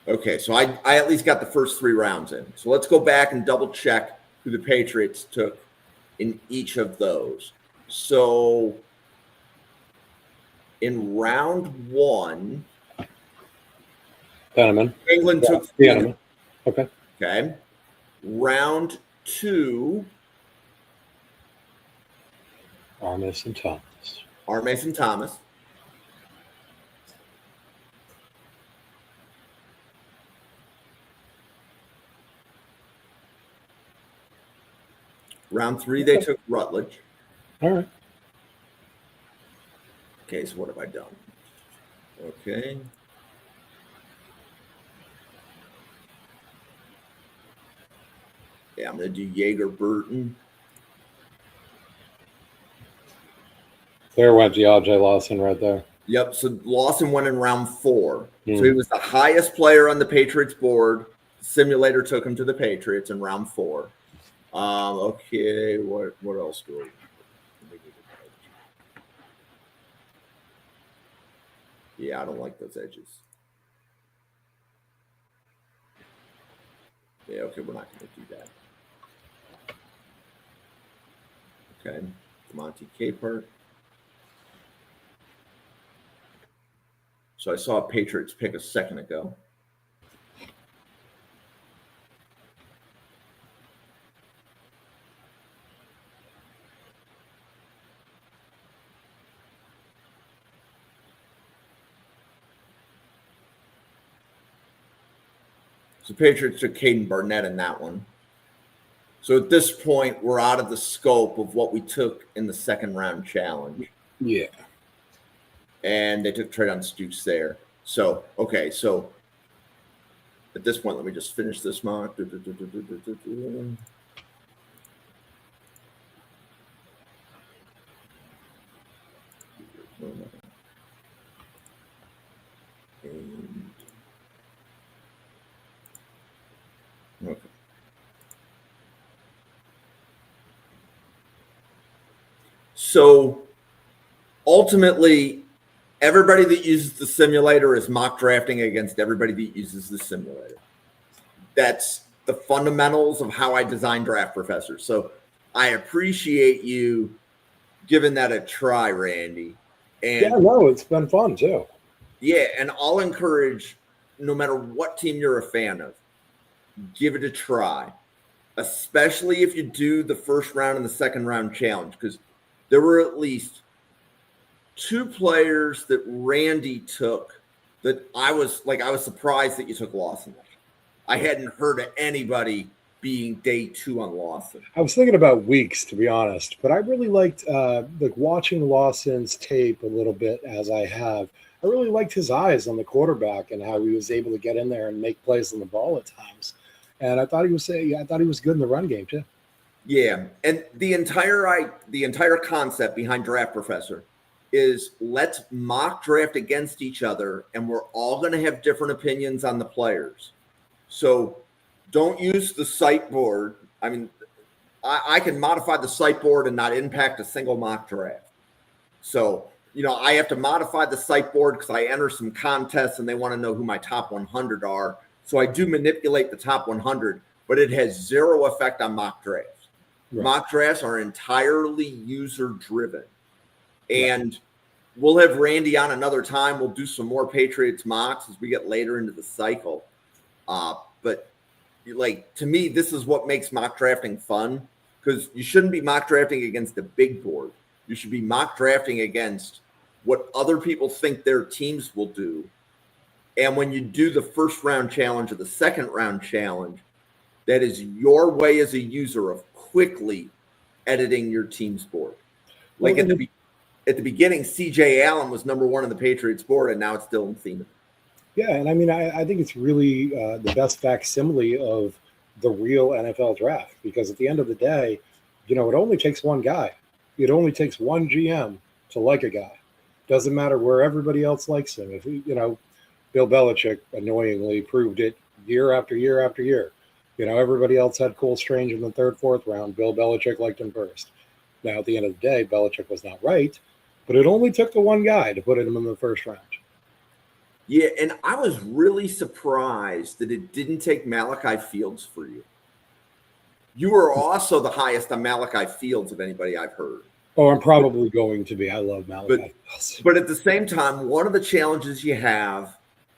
A: Okay, so I at least got the first 3 rounds in. So let's go back and double check who the Patriots took in each of those. So in round 1,
B: Penniman.
A: England took
B: Penniman. Okay.
A: Okay. Round 2,
B: Armis and
A: Thomas. Round 3, they took Rutledge.
B: All right.
A: Okay, so what have I done? Okay. Yeah, I'm going to do Jaeger Burton.
B: There went DeAndre Lawson right there.
A: Yep, so Lawson went in round 4. So he was the highest player on the Patriots board. Simulator took him to the Patriots in round 4. Okay, what else do I? Yeah, I don't like those edges. Yeah, okay, we're not going to do that. Okay, Monty Capert. So I saw a Patriots pick a second ago. So Patriots took Caden Barnett in that one. So at this point, we're out of the scope of what we took in the second round challenge.
B: Yeah.
A: And they took Treydon Stukes there. So, okay, so at this point, let me just finish this mock. Okay. So ultimately, everybody that uses the simulator is mock drafting against everybody that uses the simulator. That's the fundamentals of how I design draft professors. So I appreciate you giving that a try, Randy. And
B: yeah, no, it's been fun too.
A: Yeah, and I'll encourage, no matter what team you're a fan of, give it a try, especially if you do the first round and the second round challenge, because there were at least two players that Randy took that I was surprised that you took Lawson. I hadn't heard of anybody being day 2 on Lawson.
B: I was thinking about Weeks, to be honest, but I really liked like watching Lawson's tape a little bit as I have. I really liked his eyes on the quarterback and how he was able to get in there and make plays on the ball at times. And I thought he was good in the run game too.
A: Yeah, and the entire concept behind Draft Professor is let's mock draft against each other, and we're all going to have different opinions on the players. So don't use the site board. I mean, I can modify the site board and not impact a single mock draft. So, I have to modify the site board because I enter some contests and they want to know who my top 100 are. So I do manipulate the top 100, but it has zero effect on mock drafts. Right. Mock drafts are entirely user driven. And we'll have Randy on another time. We'll do some more Patriots mocks as we get later into the cycle. But to me, this is what makes mock drafting fun, because you shouldn't be mock drafting against the big board. You should be mock drafting against what other people think their teams will do. And when you do the first round challenge or the second round challenge, that is your way as a user of quickly editing your team's board. Like at the beginning, CJ Allen was number 1 on the Patriots board, and now it's Dylan Thiemann.
B: Yeah, and I mean, I think it's really the best facsimile of the real NFL draft, because at the end of the day, it only takes one guy. It only takes one GM to like a guy. Doesn't matter where everybody else likes him. If Bill Belichick annoyingly proved it year after year after year. Everybody else had Cole Strange in the 3rd, 4th round. Bill Belichick liked him first. Now, at the end of the day, Belichick was not right, but it only took the one guy to put him in the first round.
A: Yeah, and I was really surprised that it didn't take Malachi Fields for you. You were also the highest on Malachi Fields of anybody I've heard.
B: Oh, I'm probably going to be. I love Malachi Fields.
A: But at the same time, one of the challenges you have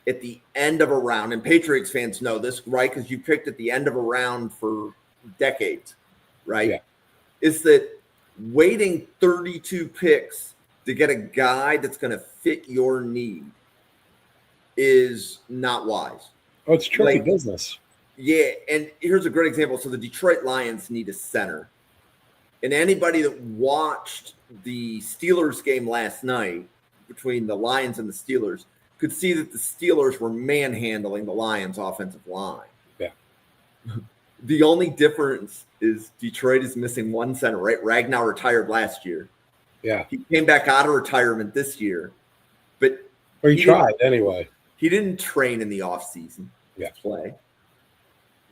A: at the end of a round, and Patriots fans know this, right? Because you picked at the end of a round for decades, right? Yeah. Is that waiting 32 picks to get a guy that's going to fit your need is not wise.
B: Oh, it's tricky business.
A: Yeah, and here's a great example. So the Detroit Lions need a center. And anybody that watched the Steelers game last night between the Lions and the Steelers could see that the Steelers were manhandling the Lions' offensive line.
B: Yeah.
A: The only difference is Detroit is missing one center, right? Ragnar retired last year.
B: Yeah.
A: He came back out of retirement this year. But
B: he tried anyway.
A: He didn't train in the offseason
B: to
A: play.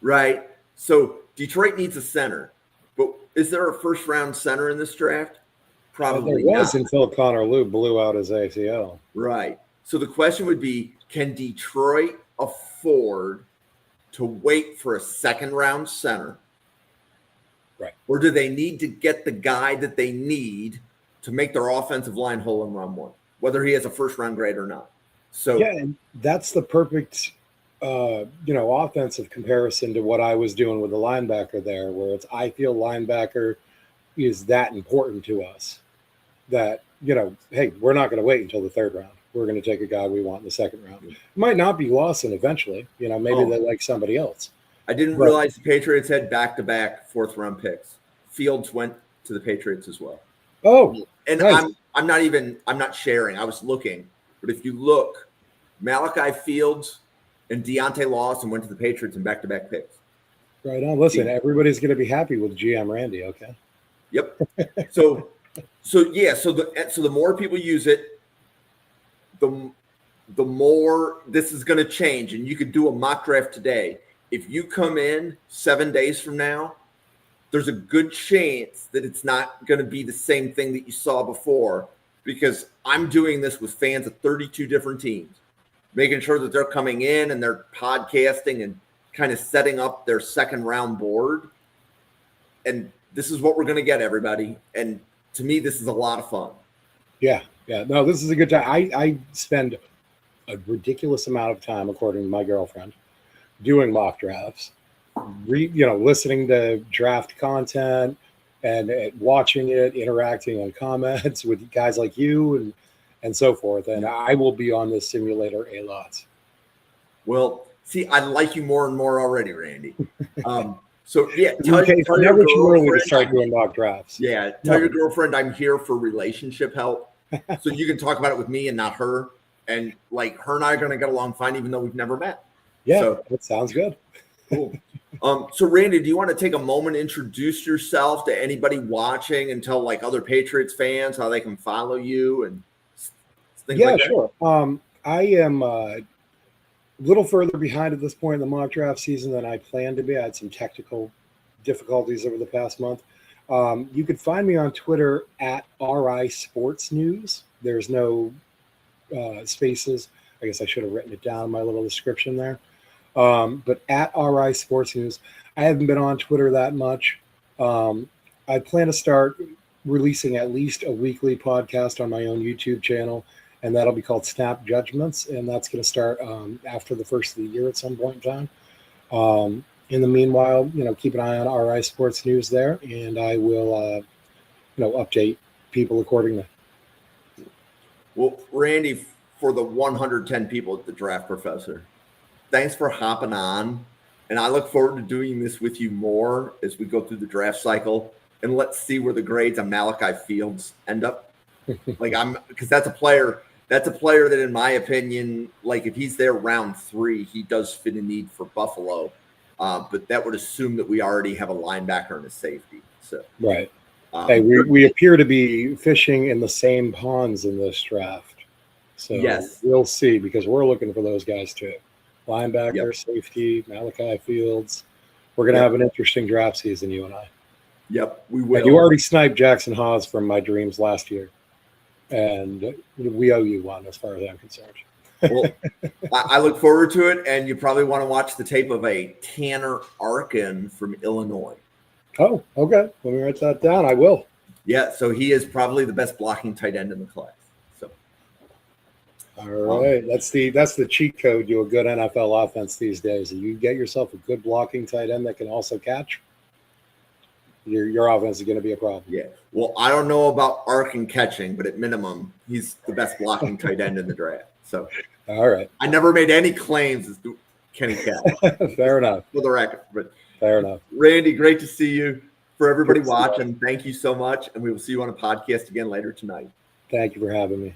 A: Right? So Detroit needs a center. But is there a first-round center in this draft? Probably
B: there was
A: not.
B: Until Connor Lew blew out his ACL.
A: Right. So the question would be, can Detroit afford to wait for a second-round center?
B: Right.
A: Or do they need to get the guy that they need to make their offensive line whole in round 1, whether he has a first-round grade or not? So
B: yeah, and that's the perfect offensive comparison to what I was doing with the linebacker there, where I feel linebacker is that important to us that, hey, we're not going to wait until the 3rd round. We're going to take a guy we want in the 2nd round. It might not be Lawson eventually. Maybe they like somebody else.
A: I didn't realize the Patriots had back-to-back 4th-round picks. Fields went to the Patriots as well.
B: Oh,
A: and nice. I'm not sharing. I was looking. But if you look, Malachi Fields and Deontay Lawson went to the Patriots in back-to-back picks.
B: Right on. Listen, everybody's going to be happy with GM Randy, okay?
A: Yep. So the more people use it, the more this is going to change. And you could do a mock draft today. If you come in 7 days from now, there's a good chance that it's not going to be the same thing that you saw before, because I'm doing this with fans of 32 different teams, making sure that they're coming in and they're podcasting and kind of setting up their second round board. And this is what we're going to get, everybody. And to me, this is a lot of fun.
B: Yeah. Yeah. No, this is a good time. I spend a ridiculous amount of time, according to my girlfriend, doing mock drafts, listening to draft content and watching it, interacting on comments with guys like you and so forth. And I will be on this simulator a lot.
A: Well, see, I like you more and more already, Randy. So yeah,
B: Tell never too early to start doing mock drafts.
A: Yeah, tell your girlfriend I'm here for relationship help, so you can talk about it with me and not her. And like her and I are going to get along fine, even though we've never met.
B: Yeah,
A: so,
B: that sounds good.
A: Cool. So Randy, do you want to take a moment, introduce yourself to anybody watching, and tell like other Patriots fans how they can follow you and things like that?
B: Sure. I am a little further behind at this point in the mock draft season than I planned to be. I had some technical difficulties over the past month. You could find me on Twitter at RI Sports News. There's no spaces. I guess I should have written it down in my little description there. But at RI Sports News, I haven't been on Twitter that much. I plan to start releasing at least a weekly podcast on my own YouTube channel, and that'll be called Snap Judgments, and that's going to start after the first of the year at some point in time. In the meanwhile, keep an eye on RI Sports News there, and I will, update people accordingly.
A: Well, Randy, for the 110 people at the Draft Professor, thanks for hopping on. And I look forward to doing this with you more as we go through the draft cycle. And let's see where the grades on Malachi Fields end up. Because that's a player that, in my opinion, like if he's there round 3, he does fit a need for Buffalo. But that would assume that we already have a linebacker and a safety. So
B: right. Hey, we appear to be fishing in the same ponds in this draft. So
A: yes,
B: we'll see, because we're looking for those guys too. Linebacker, safety, Malachi Fields. We're going to have an interesting draft season, you and I.
A: Yep, we will.
B: And you already sniped Jackson Haas from my dreams last year. And we owe you one as far as I'm concerned.
A: Well, I look forward to it. And you probably want to watch the tape of a Tanner Arkin from Illinois.
B: Oh, okay. Let me write that down. I will.
A: Yeah, so he is probably the best blocking tight end in the class. So,
B: all right, that's the cheat code to a good NFL offense these days. You get yourself a good blocking tight end that can also catch. Your offense is going to be a problem.
A: Yeah. Well, I don't know about Arkin catching, but at minimum, he's the best blocking tight end in the draft. So,
B: all right.
A: I never made any claims as to Kenny Cat.
B: Fair enough.
A: For the record, but.
B: Fair enough.
A: Randy, great to see you. For everybody watching, thank you so much. And we will see you on a podcast again later tonight.
B: Thank you for having me.